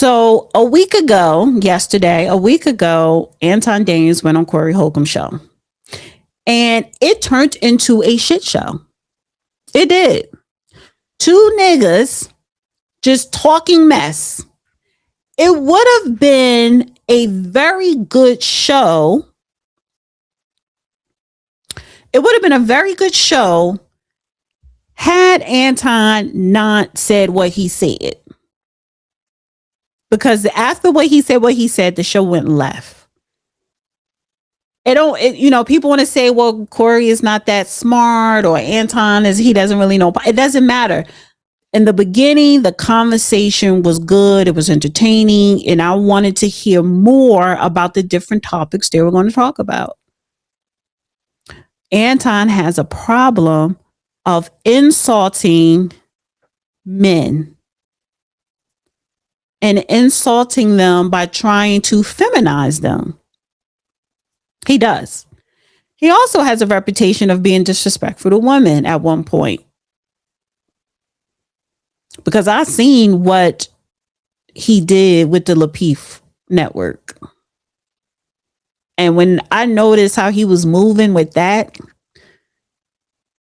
So a week ago, Anton Danes went on Corey Holcomb show. And it turned into a shit show. It did. Two niggas just talking mess. It would have been a very good show. It would have been a very good show had Anton not said what he said. Because after what he said, the show went left. People want to say, well, Corey is not that smart, or Anton he doesn't really know. It doesn't matter. In the beginning, the conversation was good. It was entertaining. And I wanted to hear more about the different topics they were going to talk about. Anton has a problem of insulting men and insulting them by trying to feminize them. He does. He also has a reputation of being disrespectful to women at one point. Because I seen what he did with the Lapeef network. And when I noticed how he was moving with that,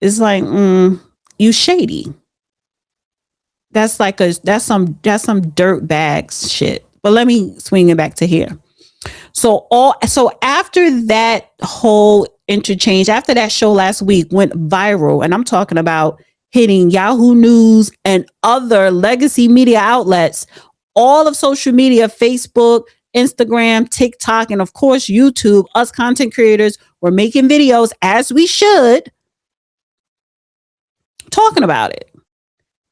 it's like, you shady. That's some dirt bags shit. But let me swing it back to here. So after that whole interchange, after that show last week went viral, and I'm talking about hitting Yahoo News and other legacy media outlets, all of social media, Facebook, Instagram, TikTok, and of course, YouTube, us content creators were making videos, as we should, talking about it.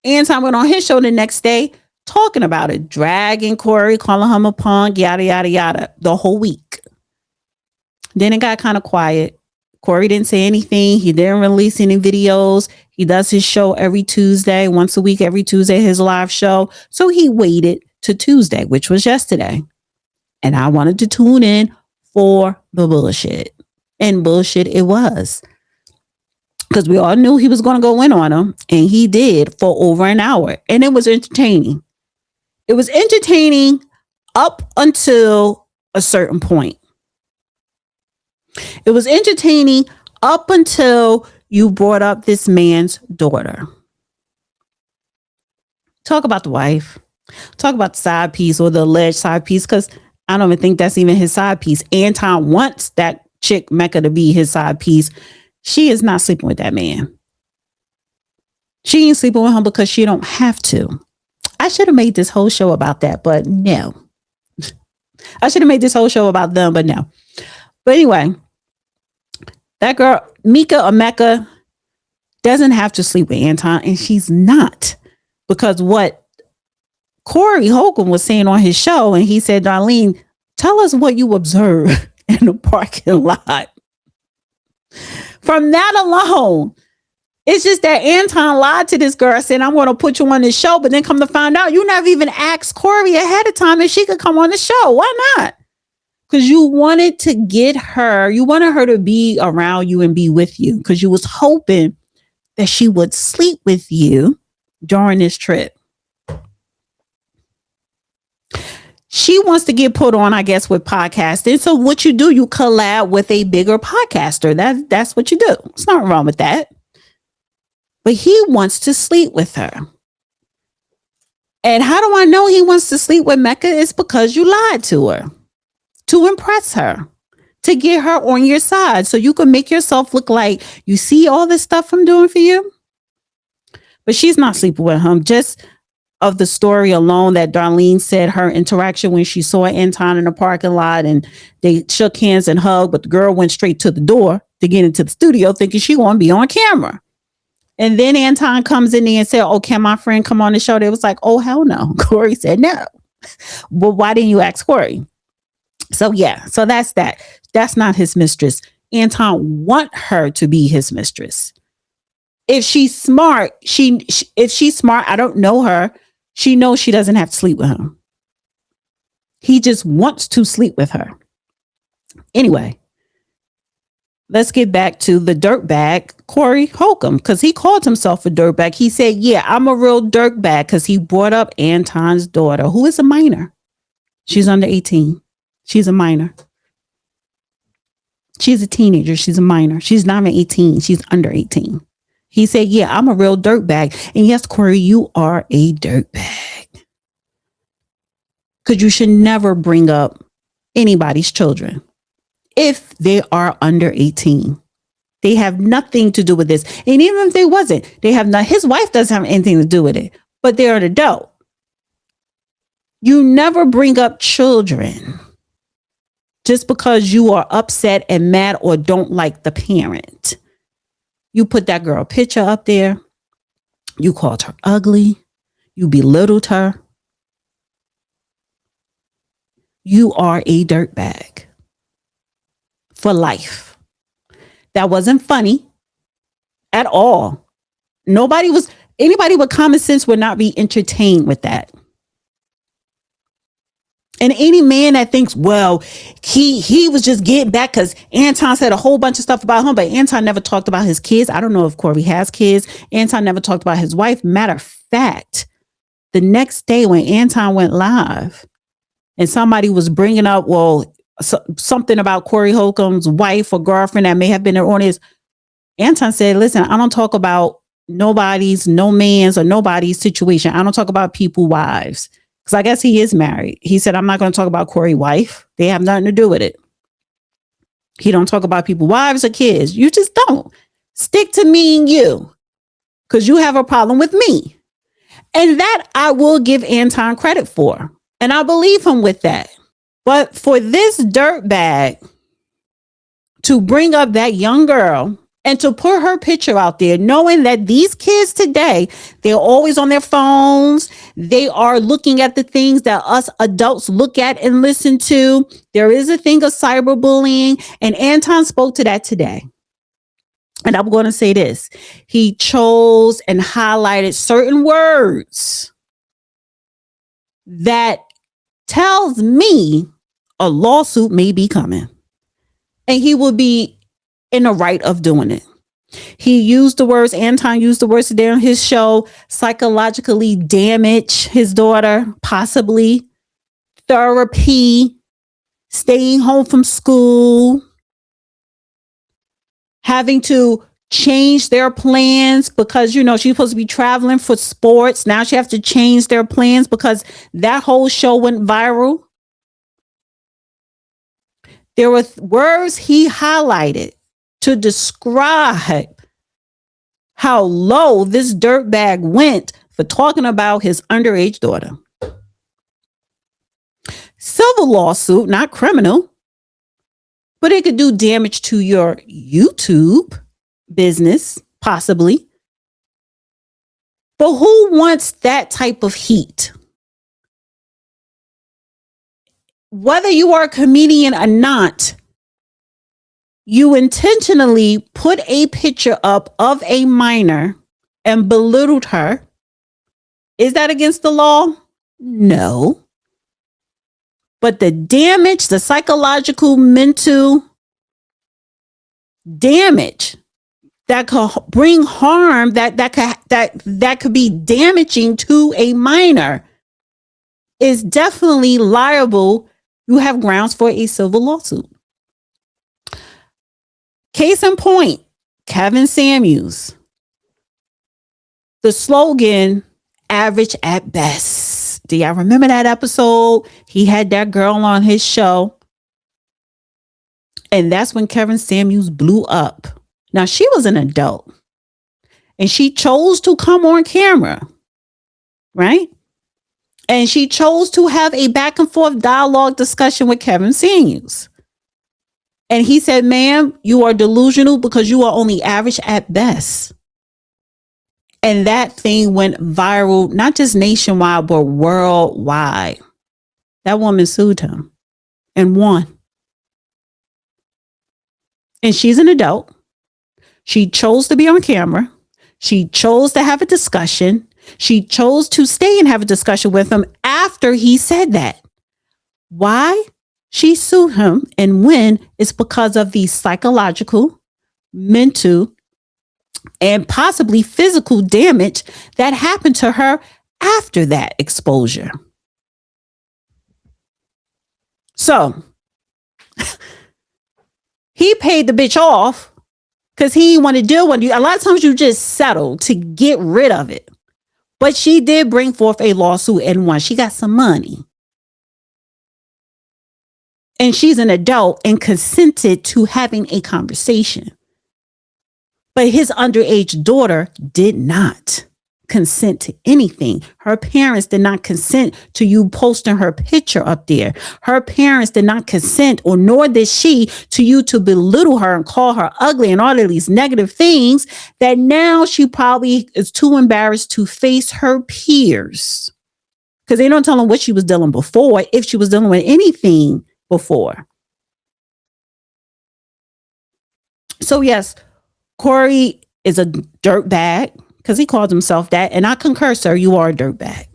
Anton went on his show the next day talking about it, dragging Corey, calling him a punk, yada, yada, yada, the whole week. Then it got kind of quiet. Corey didn't say anything. He didn't release any videos. He does his show every Tuesday, once a week, every Tuesday, his live show. So he waited to Tuesday, which was yesterday. And I wanted to tune in for the bullshit. And bullshit it was. Because we all knew he was going to go in on him. And he did for over an hour. And it was entertaining. It was entertaining up until a certain point. It was entertaining up until you brought up this man's daughter. Talk about the wife. Talk about the side piece or the alleged side piece, because I don't even think that's even his side piece. Anton wants that chick Mecca to be his side piece. She is not sleeping with that man. She ain't sleeping with him because she don't have to. I should have made this whole show about that, but no. I should have made this whole show about them, but no. But anyway, that girl, Mika or Mecca, doesn't have to sleep with Anton, and she's not. Because what Corey Holcomb was saying on his show, and he said, Darlene, tell us what you observed in the parking lot. From that alone, it's just that Anton lied to this girl saying, I'm going to put you on this show, but then come to find out, you never even asked Corey ahead of time if she could come on the show. Why not? Because you wanted to get her, you wanted her to be around you and be with you, because you was hoping that she would sleep with you during this trip. She wants to get put on, I guess, with podcasting. So what you do, you collab with a bigger podcaster. That's what you do. There's nothing wrong with that. But he wants to sleep with her. And how do I know he wants to sleep with Mecca? It's because you lied to her to impress her, to get her on your side so you can make yourself look like you see all this stuff I'm doing for you. But she's not sleeping with him. Just of the story alone that Darlene said, her interaction when she saw Anton in the parking lot and they shook hands and hugged, but the girl went straight to the door to get into the studio thinking she going to be on camera. And then Anton comes in there and said, oh, can my friend come on the show? They was like, oh, hell no. Corey said no. Well, why didn't you ask Corey? So yeah, so that's that. That's not his mistress. Anton want her to be his mistress. If she's smart, if she's smart, I don't know her. She knows she doesn't have to sleep with him. He just wants to sleep with her. Anyway, let's get back to the dirtbag, Corey Holcomb, because he called himself a dirtbag. He said, yeah, I'm a real dirtbag because he brought up Anton's daughter, who is a minor. She's under 18. She's a minor. She's a teenager. She's a minor. She's not even 18. She's under 18. He said, yeah, I'm a real dirtbag. And yes, Corey, you are a dirtbag. Because you should never bring up anybody's children if they are under 18. They have nothing to do with this. And even if they wasn't, they have not. His wife doesn't have anything to do with it, but they're an adult. You never bring up children just because you are upset and mad or don't like the parent. You put that girl picture up there. You called her ugly. You belittled her. You are a dirtbag for life. That wasn't funny at all. Anybody with common sense would not be entertained with that. And any man that thinks, well, he was just getting back because Anton said a whole bunch of stuff about him, but Anton never talked about his kids. I don't know if Corey has kids. Anton never talked about his wife. Matter of fact, the next day when Anton went live and somebody was bringing up, something about Corey Holcomb's wife or girlfriend that may have been on his, Anton said, listen, I don't talk about no man's or nobody's situation. I don't talk about people's wives. Because I guess he is married. He said, I'm not going to talk about Corey's wife. They have nothing to do with it. He don't talk about people's wives or kids. You just don't. Stick to me and you. Because you have a problem with me. And that I will give Anton credit for. And I believe him with that. But for this dirtbag to bring up that young girl and to put her picture out there, knowing that these kids today, they're always on their phones. They are looking at the things that us adults look at and listen to. There is a thing of cyberbullying. And Anton spoke to that today. And I'm going to say this. He chose and highlighted certain words that tells me a lawsuit may be coming. And he will be in the right of doing it. He used the words, Anton used the words today on his show, psychologically damage his daughter, possibly therapy, staying home from school, having to change their plans because, she's supposed to be traveling for sports. Now she has to change their plans because that whole show went viral. There were words he highlighted to describe how low this dirtbag went for talking about his underage daughter. Civil lawsuit, not criminal, but it could do damage to your YouTube business, possibly. But who wants that type of heat? Whether you are a comedian or not, you intentionally put a picture up of a minor and belittled her. Is that against the law? No. But the damage, the psychological, mental damage that could bring harm, that could be damaging to a minor is definitely liable. You have grounds for a civil lawsuit. Case in point, Kevin Samuels. The slogan, average at best. Do y'all remember that episode? He had that girl on his show. And that's when Kevin Samuels blew up. Now, she was an adult. And she chose to come on camera. Right? And she chose to have a back and forth dialogue discussion with Kevin Samuels. And he said, ma'am, you are delusional because you are only average at best. And that thing went viral, not just nationwide, but worldwide. That woman sued him and won. And she's an adult. She chose to be on camera. She chose to have a discussion. She chose to stay and have a discussion with him after he said that. Why? She sued him and win is because of the psychological, mental, and possibly physical damage that happened to her after that exposure. So he paid the bitch off because he didn't want to deal with you. A lot of times you just settle to get rid of it. But she did bring forth a lawsuit and won. She got some money. And she's an adult and consented to having a conversation. But his underage daughter did not consent to anything. Her parents did not consent to you posting her picture up there. Her parents did not consent, or nor did she, to you to belittle her and call her ugly and all of these negative things that now she probably is too embarrassed to face her peers. Because they don't tell them what she was dealing before, if she was dealing with anything before. So yes, Corey is a dirtbag because he calls himself that. And I concur, sir, you are a dirtbag.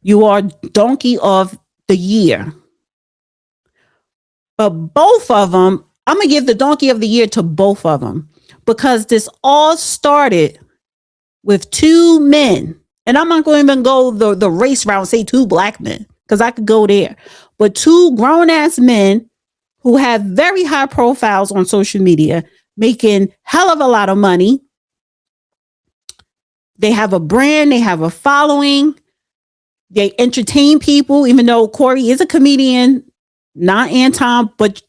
You are donkey of the year. But both of them, I'm going to give the donkey of the year to both of them because this all started with two men. And I'm not going to even go the race route and say two black men because I could go there. But two grown ass men who have very high profiles on social media, making hell of a lot of money. They have a brand, they have a following, they entertain people, even though Corey is a comedian, not Anton, but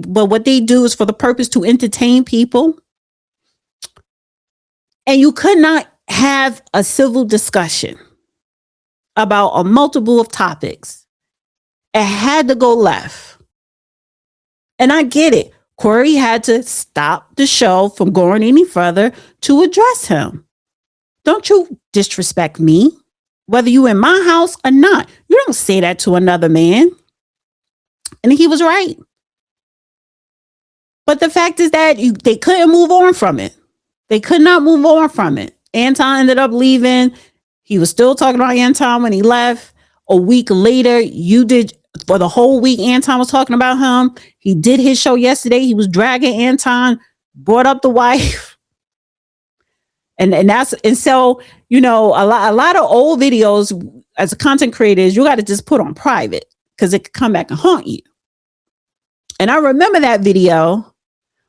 what they do is for the purpose to entertain people. And you could not have a civil discussion about a multiple of topics. It had to go left. And I get it. Corey had to stop the show from going any further to address him. Don't you disrespect me, whether you in my house or not. You don't say that to another man. And he was right. But the fact is that they couldn't move on from it. They could not move on from it. Anton ended up leaving. He was still talking about Anton when he left. A week later, for the whole week, Anton was talking about him. He did his show yesterday. He was dragging Anton, brought up the wife. And so, you know, a lot of old videos as a content creator, you got to just put on private because it could come back and haunt you. And I remember that video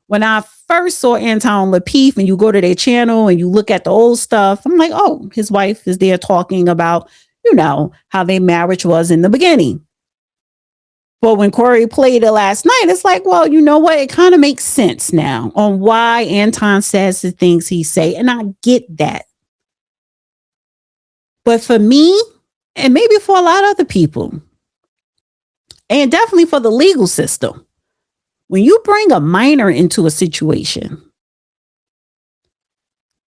when I first saw Anton Lapeef, and you go to their channel and you look at the old stuff. I'm like, oh, his wife is there talking about, you know, how their marriage was in the beginning. But when Corey played it last night, it's like, well, you know what? It kind of makes sense now on why Anton says the things he say. And I get that. But for me, and maybe for a lot of other people, and definitely for the legal system, when you bring a minor into a situation,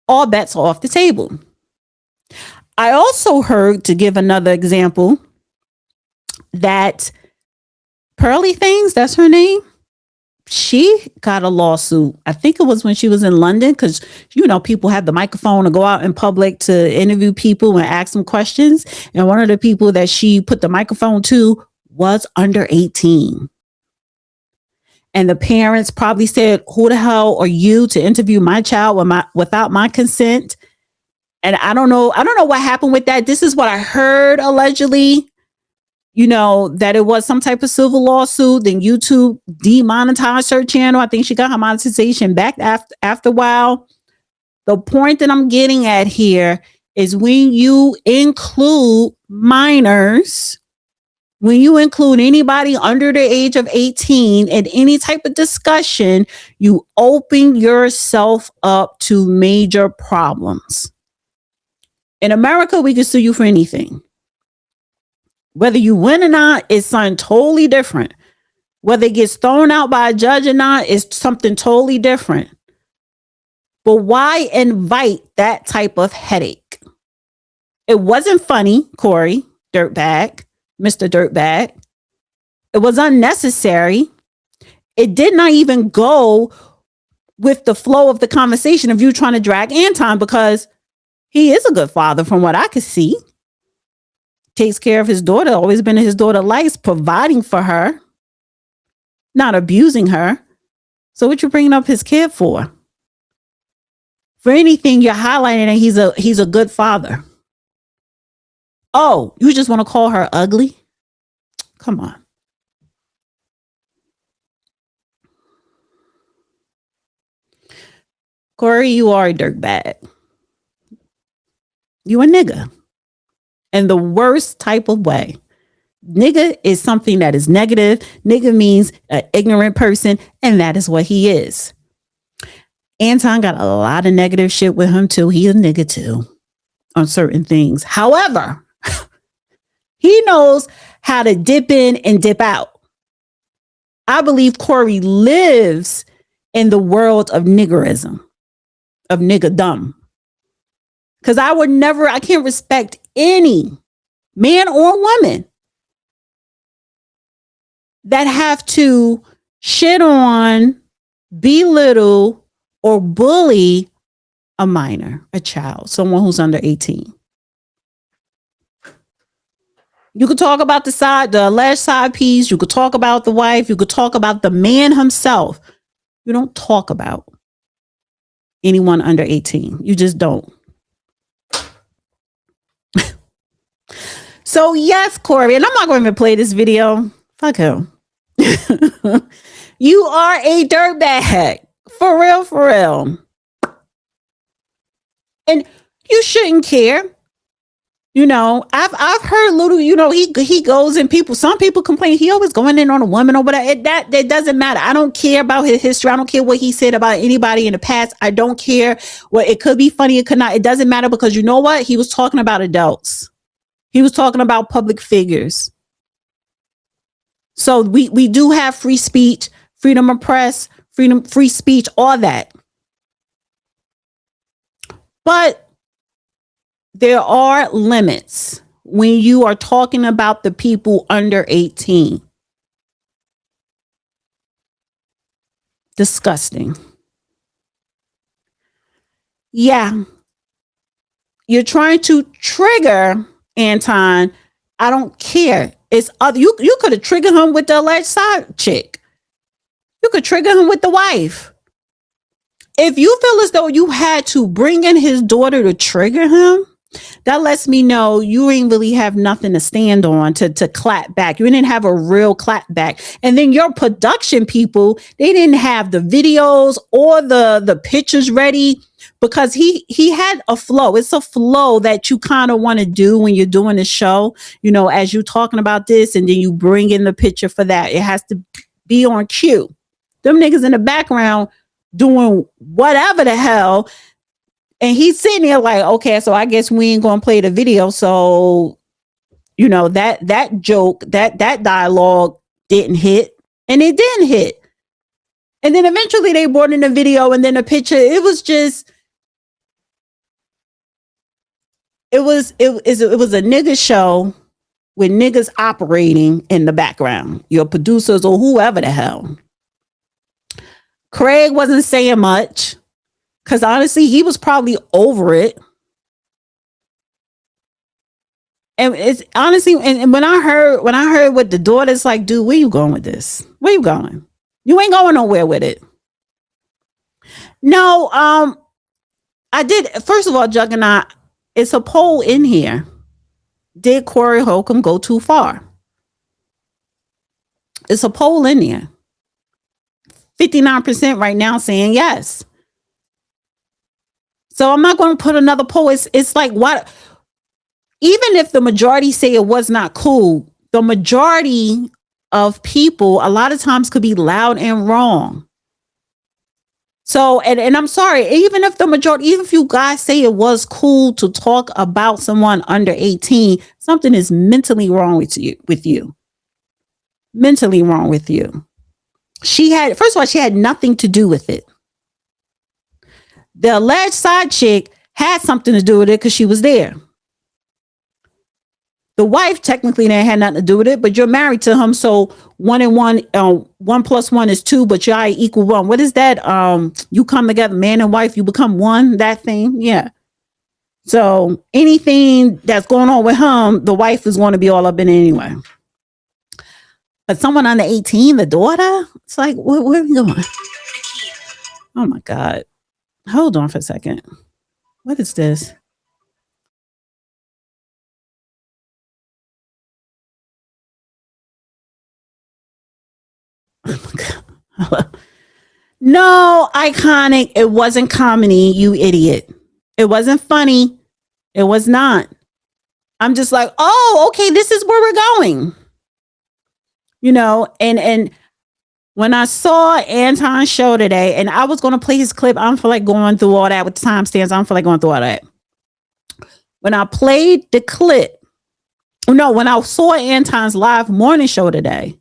all bets are off the table. I also heard, to give another example, that Pearly Things, that's her name, she got a lawsuit. I think it was when she was in London because, you know, people have the microphone to go out in public to interview people and ask them questions. And one of the people that she put the microphone to was under 18. And the parents probably said, who the hell are you to interview my child without my consent? And I don't know what happened with that. This is what I heard allegedly. You know, that it was some type of civil lawsuit. Then YouTube demonetized her channel. I think she got her monetization back after a while. The point that I'm getting at here is when you include minors, when you include anybody under the age of 18 in any type of discussion, you open yourself up to major problems. In America, we can sue you for anything. Whether you win or not is something totally different. Whether it gets thrown out by a judge or not is something totally different. But why invite that type of headache? It wasn't funny, Corey, dirtbag, Mr. Dirtbag. It was unnecessary. It did not even go with the flow of the conversation of you trying to drag Anton, because he is a good father from what I could see. Takes care of his daughter, always been in his daughter's life, providing for her, not abusing her. So what you bringing up his kid for? For anything, you're highlighting that he's a good father. Oh, you just want to call her ugly? Come on. Corey, you are a dirtbag. You a nigga. In the worst type of way. Nigga is something that is negative. Nigga means an ignorant person, and that is what he is. Anton got a lot of negative shit with him too. He's a nigga too on certain things. However, he knows how to dip in and dip out. I believe Corey lives in the world of niggerism, of niggerdom. Because I can't respect any man or woman that have to shit on, belittle, or bully a minor, a child, someone who's under 18. You could talk about the alleged side piece. You could talk about the wife. You could talk about the man himself. You don't talk about anyone under 18. You just don't. So yes, Corey, and I'm not going to play this video. Fuck him. You are a dirtbag. For real, for real. And you shouldn't care. You know, I've heard little, he goes and some people complain he always going in on a woman or whatever. That doesn't matter. I don't care about his history. I don't care what he said about anybody in the past. I don't care what it could be funny. It could not. It doesn't matter because you know what? He was talking about adults. He was talking about public figures. So we do have free speech, freedom of press, free speech, all that. But there are limits when you are talking about the people under 18. Disgusting. Yeah. You're trying to trigger Anton. I don't care. It's other. You could have triggered him with the alleged side chick. You could trigger him with the wife. If you feel as though you had to bring in his daughter to trigger him, that lets me know you ain't really have nothing to stand on to clap back. You didn't have a real clap back. And then your production people, they didn't have the videos or the pictures ready because he had a flow. It's a flow that you kind of want to do when you're doing a show, as you're talking about this, and then you bring in the picture for that. It has to be on cue. Them niggas in the background doing whatever the hell. And he's sitting there like, okay, so I guess we ain't gonna play the video. So, that joke, that dialogue didn't hit, and it didn't hit. And then eventually they brought in the video and then the picture. It was just, it was a nigga show with niggas operating in the background, your producers or whoever the hell. Craig wasn't saying much. Because honestly, he was probably over it. And it's honestly, and when I heard what the daughter's like, dude, where you going with this? Where you going? You ain't going nowhere with it. No, I did. First of all, Juggernaut, it's a poll in here. Did Corey Holcomb go too far? It's a poll in there. 59% right now saying yes. So I'm not going to put another poll. It's like, what? Even if the majority say it was not cool, the majority of people a lot of times could be loud and wrong. So, and I'm sorry, even if you guys say it was cool to talk about someone under 18, something is mentally wrong with you. Mentally wrong with you. First of all, she had nothing to do with it. The alleged side chick had something to do with it because she was there. The wife technically had nothing to do with it, but you're married to him, so 1 and 1, 1 plus 1 is 2, but y'all equal 1. What is that? You come together, man and wife, you become one. That thing, yeah. So anything that's going on with him, the wife is going to be all up in it anyway. But someone under 18, the daughter, it's like, where are we going? Oh my God. Hold on for a second. What is this? No, iconic. It wasn't comedy, you idiot. It wasn't funny. It was not. I'm just like, oh, okay, this is where we're going. And when I saw Anton's show today, and I was gonna play his clip, I don't feel like going through all that with timestamps. I don't feel like going through all that. When I played the clip, no, when I saw Anton's live morning show today,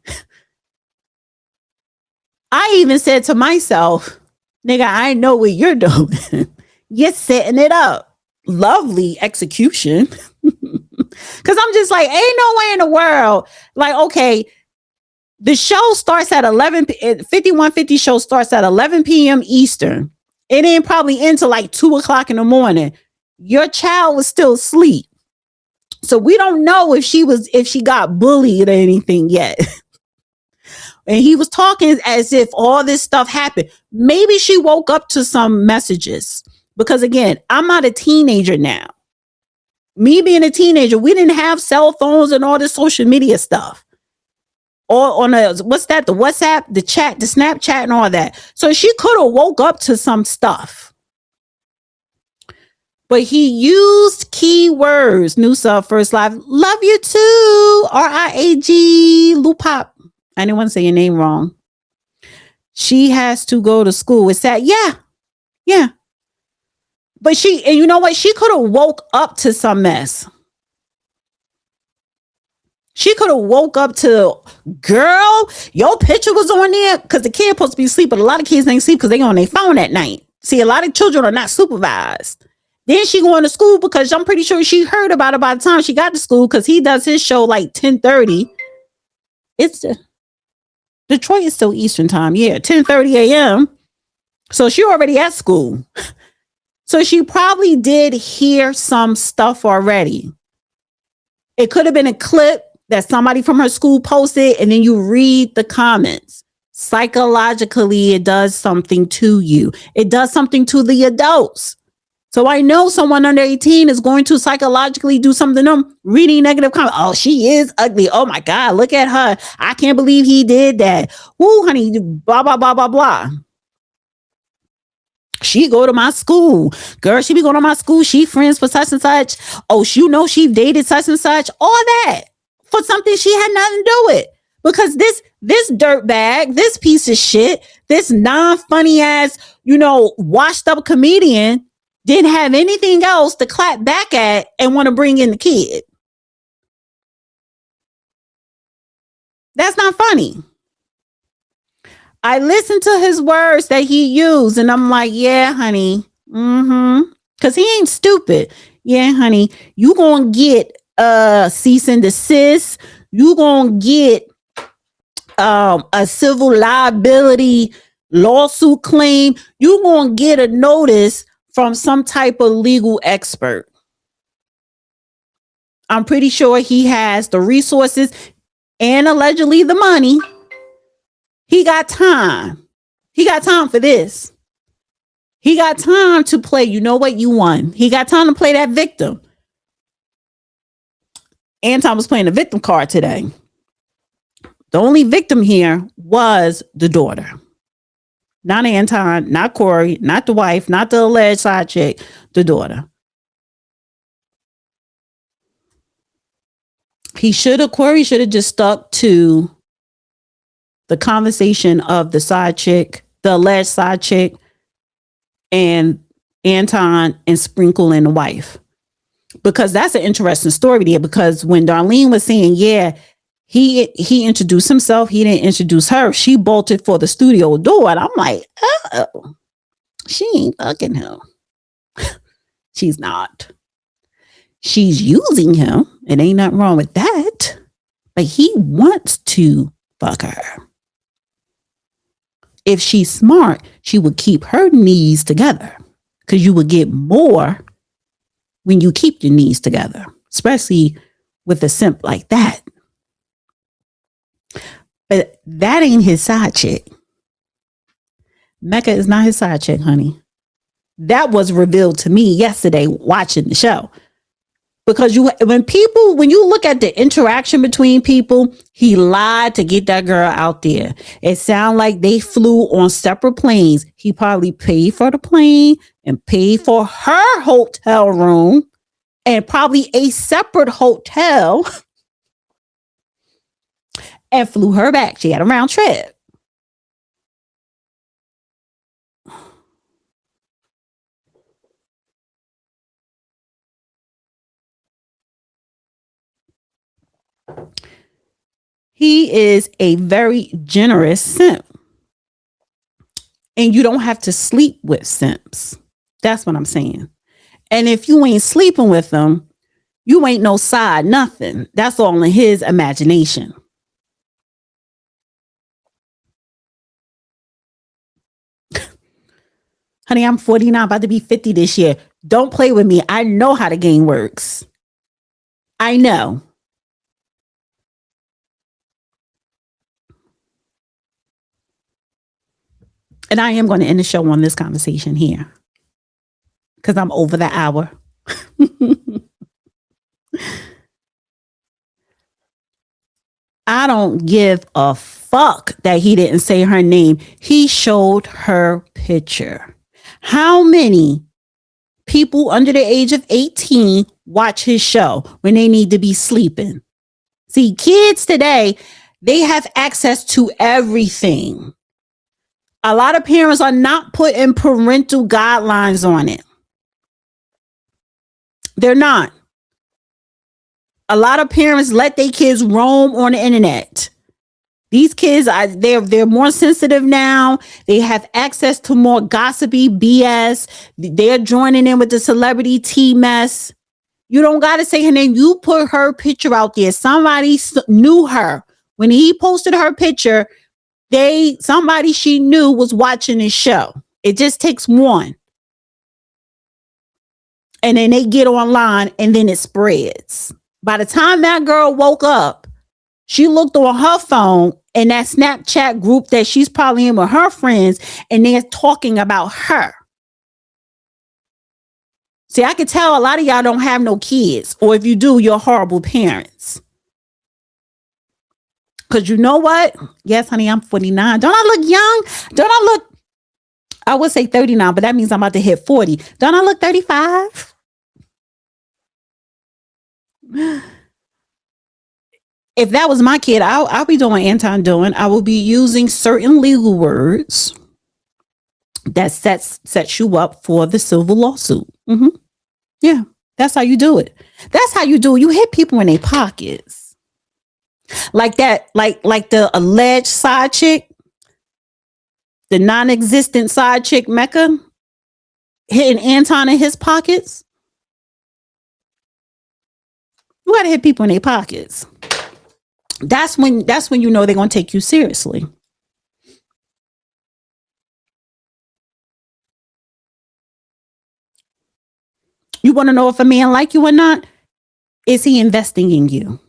I even said to myself, nigga, I know what you're doing. You're setting it up. Lovely execution. Because I'm just like, ain't no way in the world. Like, okay, the show starts at 5150 show starts at 11 p.m. Eastern. It ain't probably into like 2 o'clock in the morning. Your child was still asleep. So we don't know if she got bullied or anything yet. And he was talking as if all this stuff happened. Maybe she woke up to some messages. Because again, I'm not a teenager now. Me being a teenager, we didn't have cell phones and all this social media stuff. Or on the WhatsApp, the chat, the Snapchat and all that. So she could have woke up to some stuff. But he used keywords. New sub first live. Love you too. RIAG Lupop. I didn't want to say your name wrong. She has to go to school. It's sad. Yeah. But and you know what? She could have woke up to some mess. She could have woke up to, girl, your picture was on there because the kid supposed to be asleep, but a lot of kids ain't sleep because they on their phone at night. See, a lot of children are not supervised. Then she going to school because I'm pretty sure she heard about it by the time she got to school because he does his show like 10:30. Detroit is still Eastern time. Yeah, 10:30 a.m. So she already at school. So she probably did hear some stuff already. It could have been a clip that somebody from her school posted, and then you read the comments. Psychologically, it does something to you. It does something to the adults. So I know someone under 18 is going to psychologically do something to them, reading negative comments. Oh, she is ugly. Oh my God, look at her. I can't believe he did that. Woo, honey, blah, blah, blah, blah, blah. She go to my school. Girl, she be going to my school. She friends with such and such. Oh, she dated such and such. All that for something she had nothing to do with. Because this dirtbag, this piece of shit, this non-funny ass, washed up comedian didn't have anything else to clap back at and want to bring in the kid. That's not funny. I listened to his words that he used and I'm like, yeah, honey. Because he ain't stupid. Yeah, honey. You gonna get cease and desist. You gonna get a civil liability lawsuit claim. You gonna get a notice from some type of legal expert. I'm pretty sure he has the resources and allegedly the money. He got time. He got time for this. He got time to play. You know what? You won. He got time to play that victim. Anton was playing the victim card today. The only victim here was the daughter. Not Anton, not Corey, not the wife, not the alleged side chick, the daughter. Corey should have just stuck to the conversation of the side chick, the alleged side chick, and Anton, and sprinkle in the wife. Because that's an interesting story there. Because when Darlene was saying, yeah, he introduced himself, he didn't introduce her. She bolted for the studio door. And I'm like, oh, she ain't fucking him. She's not. She's using him. It ain't nothing wrong with that. But he wants to fuck her. If she's smart, she would keep her knees together. Because you would get more when you keep your knees together. Especially with a simp like that. But that ain't his side chick. Mecca is not his side chick, honey. That was revealed to me yesterday watching the show. Because when you look at the interaction between people, he lied to get that girl out there. It sounds like they flew on separate planes. He probably paid for the plane and paid for her hotel room and probably a separate hotel and flew her back. She had a round trip. He is a very generous simp. And you don't have to sleep with simps. That's what I'm saying. And if you ain't sleeping with them, you ain't no side nothing. That's all in his imagination. Honey, I'm 49, about to be 50 this year. Don't play with me. I know how the game works. I know. And I am going to end the show on this conversation here because I'm over the hour. I don't give a fuck that he didn't say her name. He showed her picture. How many people under the age of 18 watch his show when they need to be sleeping? See, kids today, they have access to everything. A lot of parents are not putting parental guidelines on it. They're not. A lot of parents let their kids roam on the internet. These kids they're more sensitive now. They have access to more gossipy BS. They're joining in with the celebrity tea mess. You don't got to say her name. You put her picture out there. Somebody knew her. When he posted her picture, somebody she knew was watching his show. It just takes one. And then they get online and then it spreads. By the time that girl woke up, she looked on her phone and that Snapchat group that she's probably in with her friends, and they're talking about her. See, I could tell a lot of y'all don't have no kids, or if you do, you're horrible parents. Because you know what? Yes, honey, I'm 49. Don't I look young? I would say 39, but that means I'm about to hit 40. Don't I look 35? If that was my kid, I'll be doing what Anton doing. I will be using certain legal words that sets you up for the civil lawsuit. Mm-hmm. Yeah, that's how you do it. That's how you do it. You hit people in their pockets. Like that, like the alleged side chick, the non-existent side chick Mecca, hitting Anton in his pockets. You gotta hit people in their pockets. That's when you know they're gonna take you seriously. You want to know if a man like you or not? Is he investing in you?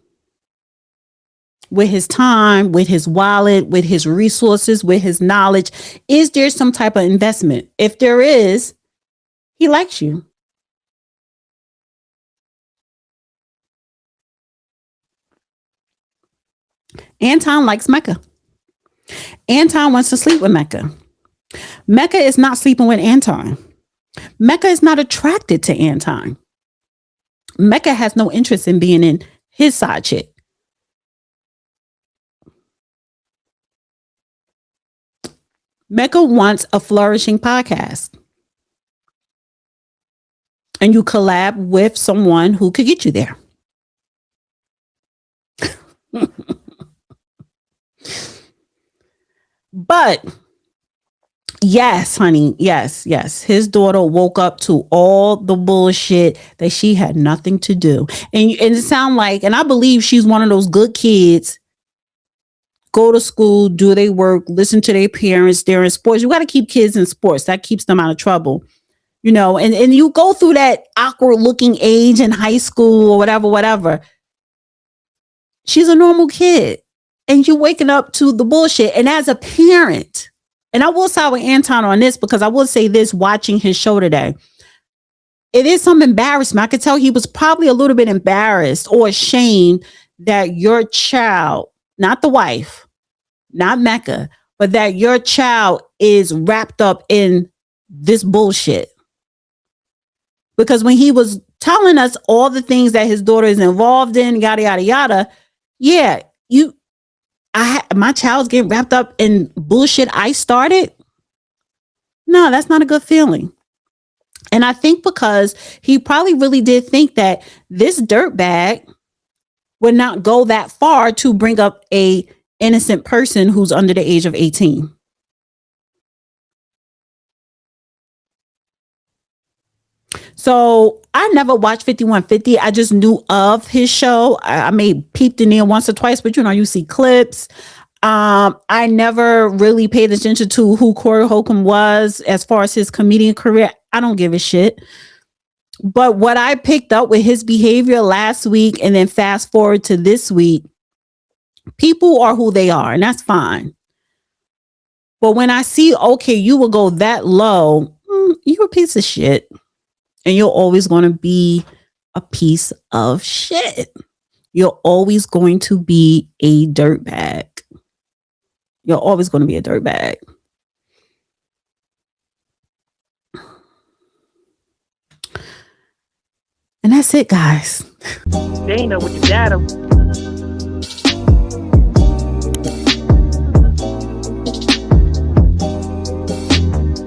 With his time, with his wallet, with his resources, with his knowledge? Is there some type of investment? If there is, he likes you. Anton likes Mecca. Anton wants to sleep with Mecca. Mecca is not sleeping with Anton. Mecca is not attracted to Anton. Mecca has no interest in being in his side chick. Mecca wants a flourishing podcast. And you collab with someone who could get you there. But yes, honey, yes. His daughter woke up to all the bullshit that she had nothing to do. And it sounds like, and I believe she's one of those good kids, go to school, do their work, listen to their parents, they're in sports. You got to keep kids in sports. That keeps them out of trouble. You know, and you go through that awkward looking age in high school or whatever. She's a normal kid. And you're waking up to the bullshit. And as a parent, and I will side with Anton on this because I will say this watching his show today. it is some embarrassment. I could tell he was probably a little bit embarrassed or ashamed that your child, not the wife, not Mecca, but that your child is wrapped up in this bullshit. Because when he was telling us all the things that his daughter is involved in, yada, yada, yada, yeah, my child's getting wrapped up in bullshit I started. No, that's not a good feeling. And I think because he probably really did think that this dirtbag would not go that far to bring up a innocent person who's under the age of 18. So I never watched 5150. I just knew of his show. I may peeped in there once or twice, but you see clips. I never really paid attention to who Corey Holcomb was as far as his comedian career. I don't give a shit. But what I picked up with his behavior last week and then fast forward to this week, people are who they are, and that's fine. But when I see, okay, you will go that low, you're a piece of shit. And you're always going to be a piece of shit. You're always going to be a dirtbag. You're always going to be a dirtbag. And that's it, guys. Dana with the data.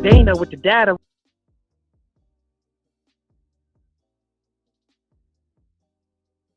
Dana with the data.